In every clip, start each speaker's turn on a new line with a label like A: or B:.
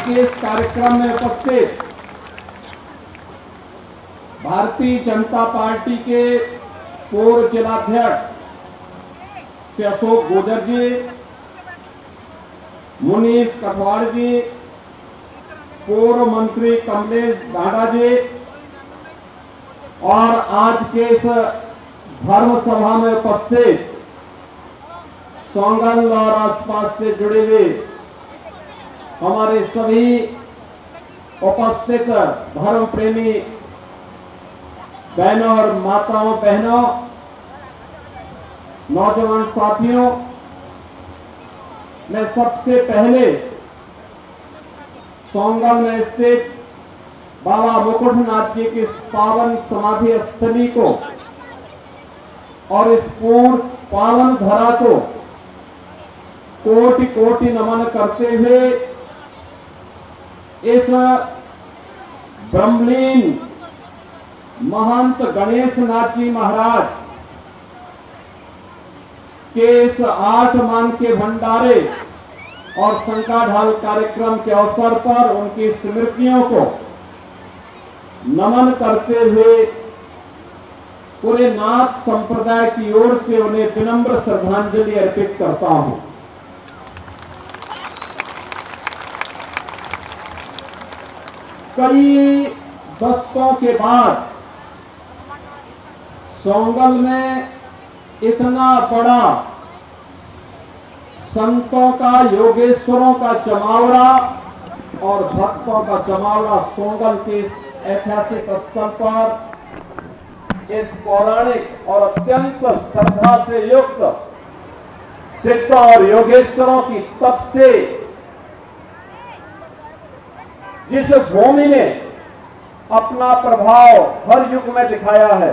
A: के इस कार्यक्रम में उपस्थित भारतीय जनता पार्टी के पूर्व जिलाध्यक्ष श्री अशोक गुर्जर जी, मुनीष कटवाड़ जी, पूर्व मंत्री कमलेश ढांडा जी और आज के इस धर्म सभा में उपस्थित सोंगल और आसपास से जुड़े हुए हमारे सभी उपस्थित धर्म प्रेमी बहनों और माताओं बहनों, नौजवान साथियों, मैं सबसे पहले सोंगल में स्थित बाबा मुकुटनाथ जी की पावन समाधि स्थली को और इस पूर्ण पावन धरा को कोटि कोटि नमन करते हुए इस ब्रह्मलीन महंत गणेश नाथ जी महाराज के इस 8 मान के भंडारे और शंखाढाल कार्यक्रम के अवसर पर उनकी स्मृतियों को नमन करते हुए पूरे नाथ संप्रदाय की ओर से उन्हें विनम्र श्रद्धांजलि अर्पित करता हूं। कई दशकों के बाद सोंगल में इतना बड़ा संतों का, योगेश्वरों का जमावड़ा और भक्तों का जमावड़ा सोंगल के इस ऐतिहासिक स्थल पर इस पौराणिक और अत्यंत श्रद्धा से युक्त सिद्ध और योगेश्वरों की तप से जिस भूमि ने अपना प्रभाव हर युग में दिखाया है,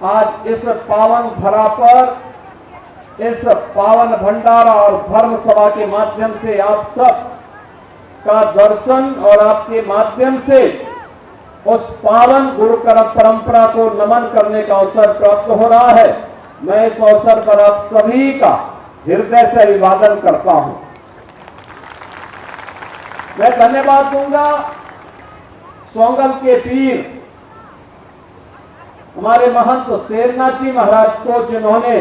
A: आज इस पावन धरा पर इस पावन भंडारा और धर्म सभा के माध्यम से आप सब का दर्शन और आपके माध्यम से उस पावन गुरु परंपरा को नमन करने का अवसर प्राप्त हो रहा है। मैं इस अवसर पर आप सभी का हृदय से अभिवादन करता हूं। मैं धन्यवाद दूंगा सोंगल के पीर हमारे महंत शेरनाथ जी महाराज को, जिन्होंने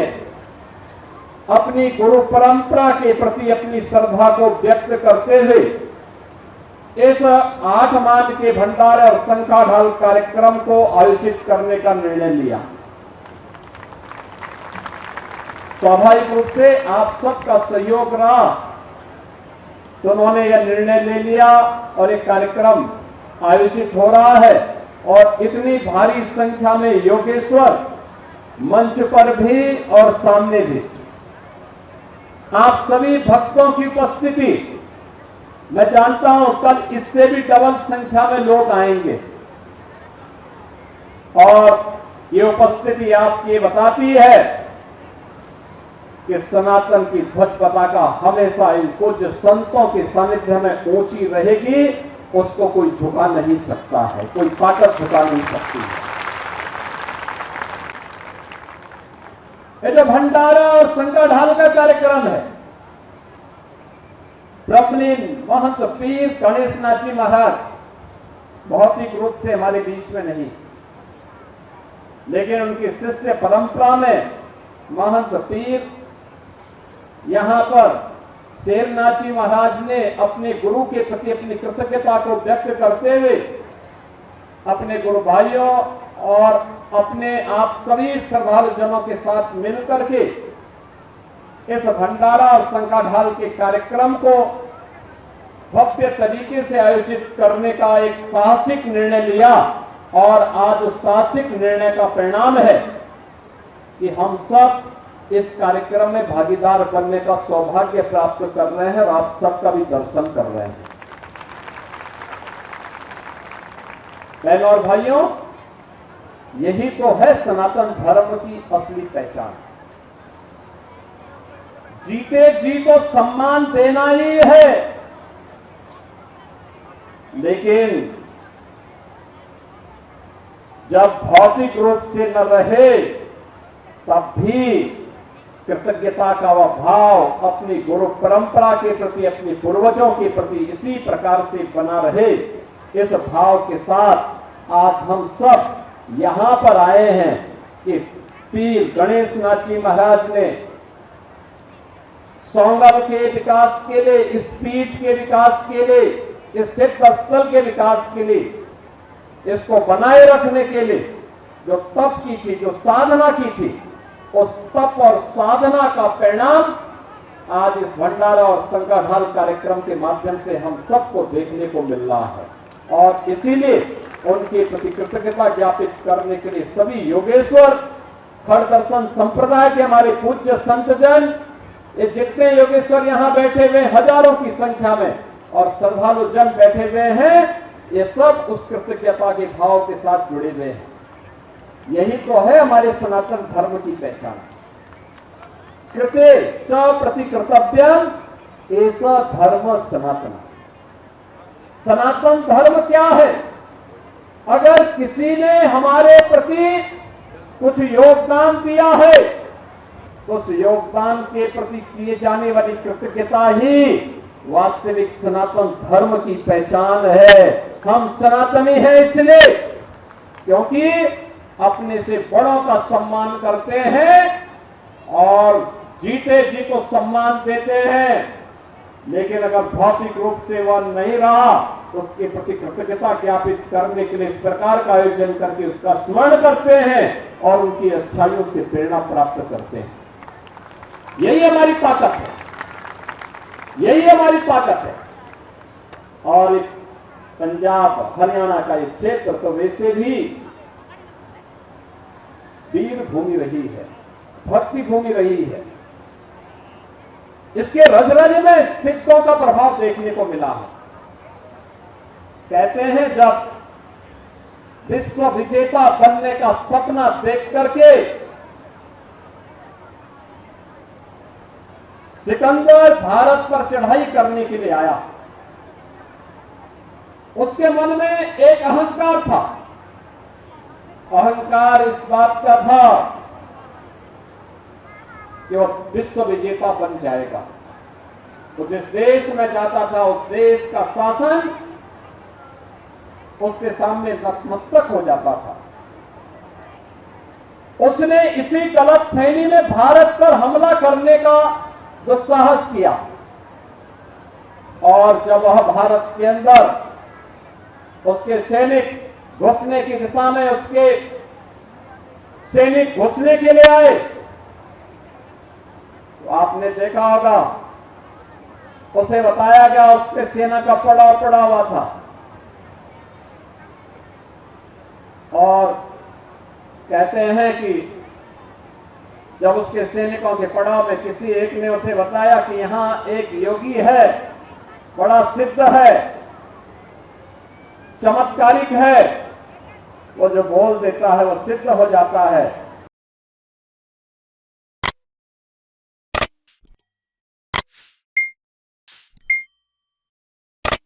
A: अपनी गुरु परंपरा के प्रति अपनी श्रद्धा को व्यक्त करते हुए इस 8 मान के भंडारे और शंखाढाल कार्यक्रम को आयोजित करने का निर्णय लिया। स्वाभाविक रूप से आप सबका सहयोग रहा तो उन्होंने यह निर्णय ले लिया और एक कार्यक्रम आयोजित हो रहा है और इतनी भारी संख्या में योगेश्वर मंच पर भी और सामने भी आप सभी भक्तों की उपस्थिति, मैं जानता हूं कल इससे भी डबल संख्या में लोग आएंगे और ये उपस्थिति आपकी बताती है कि सनातन की ध्वज पताका हमेशा इन पूज्य संतों के सानिध्य में ऊंची रहेगी, उसको कोई झुका नहीं सकता है, कोई ताकत झुका नहीं सकती है। ये जो भंडारा और शंखाढाल का कार्यक्रम है, ब्रह्मलीन महंत पीर गणेश नाथ जी महाराज भौतिक रूप से हमारे बीच में नहीं, लेकिन उनकी शिष्य परंपरा में महंत पीर यहां पर शेरनाथ जी महाराज ने अपने गुरु के प्रति अपनी कृतज्ञता को व्यक्त करते हुए अपने गुरु भाइयों और अपने आप सभी श्रद्धालु जनों के साथ मिलकर के इस भंडारा और शंखाढाल के कार्यक्रम को भव्य तरीके से आयोजित करने का एक साहसिक निर्णय लिया और आज उस साहसिक निर्णय का परिणाम है कि हम सब इस कार्यक्रम में भागीदार बनने का सौभाग्य प्राप्त कर रहे हैं और आप सबका भी दर्शन कर रहे हैं। बहनों और भाइयों, यही तो है सनातन धर्म की असली पहचान। जीते जी को सम्मान देना ही है, लेकिन जब भौतिक रूप से न रहे तब भी कृतज्ञता का वह भाव अपनी गुरु परंपरा के प्रति, अपने पूर्वजों के प्रति इसी प्रकार से बना रहे, इस भाव के साथ आज हम सब यहां पर आए हैं कि पीर गणेश नाथ जी महाराज ने सोंगल के विकास के लिए, इस पीठ के विकास के लिए, इस सिद्ध स्थल के विकास के लिए, इसको बनाए रखने के लिए जो तप की थी, जो साधना की थी, उस तप और साधना का परिणाम आज इस भंडारा और संगठन कार्यक्रम के माध्यम से हम सबको देखने को मिल रहा है। और इसीलिए उनके प्रति कृतज्ञता ज्ञापित करने के लिए सभी योगेश्वर खड़ दर्शन संप्रदाय के हमारे पूज्य संतजन, ये जितने योगेश्वर यहां बैठे हुए हजारों की संख्या में और श्रद्धालु जन बैठे हुए हैं, ये सब उस कृतज्ञता के भाव के साथ जुड़े हुए हैं। यही तो है हमारे सनातन धर्म की पहचान। कृते च प्रति कर्तव्यम ऐसा धर्म सनातन। सनातन धर्म क्या है? अगर किसी ने हमारे प्रति कुछ योगदान दिया है तो उस योगदान के प्रति किए जाने वाली कृतज्ञता ही वास्तविक सनातन धर्म की पहचान है। हम सनातनी हैं इसलिए क्योंकि अपने से बड़ों का सम्मान करते हैं और जीते जी को सम्मान देते हैं, लेकिन अगर भौतिक रूप से वह नहीं रहा तो उसके प्रति कृतज्ञता ज्ञापित करने के लिए इस प्रकार का आयोजन करके उसका स्मरण करते हैं और उनकी अच्छाइयों से प्रेरणा प्राप्त करते हैं। यही हमारी ताकत है, यही हमारी ताकत है। और पंजाब हरियाणा का एक क्षेत्र तो वैसे भी वीर भूमि रही है, भक्ति भूमि रही है। इसके रज रज में सिखों का प्रभाव देखने को मिला है। कहते हैं जब विश्व विजेता बनने का सपना देख करके सिकंदर भारत पर चढ़ाई करने के लिए आया, उसके मन में एक अहंकार था। अहंकार इस बात का था कि वह विश्व विजेता बन जाएगा, तो जिस देश में जाता था उस देश का शासन उसके सामने नतमस्तक हो जाता था। उसने इसी गलतफहमी में भारत पर हमला करने का दुस्साहस किया और जब वह भारत के अंदर उसके सैनिक घुसने की दिशा में उसके सैनिक घुसने के लिए आए तो आपने देखा होगा उसे बताया गया उसके सेना का पड़ाव पड़ा हुआ था और कहते हैं कि जब उसके सैनिकों के पड़ाव में किसी एक ने उसे बताया कि यहां एक योगी है, बड़ा सिद्ध है, चमत्कारिक है, वो जो बोल देता है वो सिद्ध हो जाता है,